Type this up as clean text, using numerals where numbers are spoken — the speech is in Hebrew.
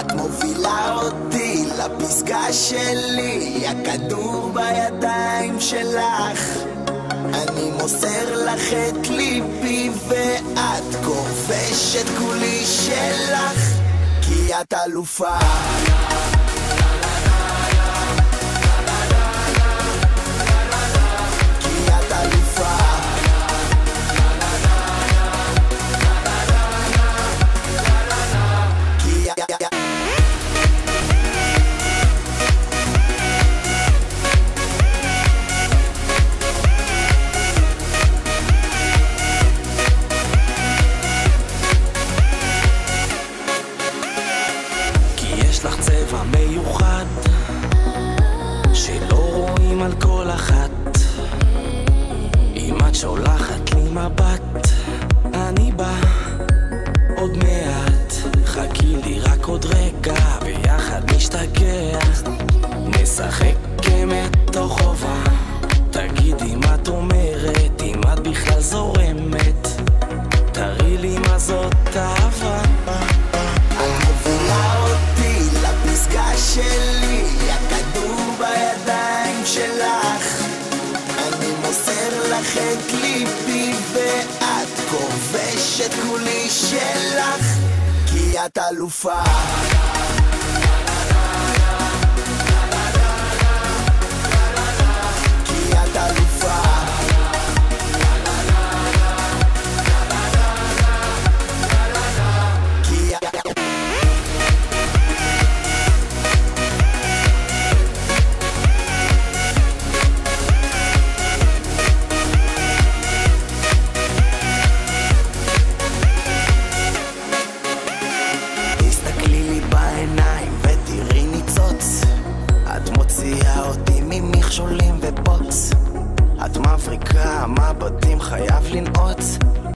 את מובילה אותי לפסגה שלי, הכדור בידיים שלך, אני מוסר לך את ליבי ואת כובשת כולי שלך, כי את אלופה. יש לך צבע מיוחד שלא רואים על כל אחת, אם את שולחת לי מבט אני בא עוד מעט, חכי לי רק עוד רגע ויחד נשתגע, נשחק כמתוך חובה, תגידי מה את אומרת, אם את בכלל זורמת, תראי לי מה זאת אהבה. שלי, הכדור בידיים שלך, אני מוסר לך את ליבי ואת כובשת כולי שלך, כי את אלופה. כי את אלופה. ותראי ניצוץ, את מוציאה אותי ממכשולים ובוץ, את מבריקה, מבטים חייב לנעוץ.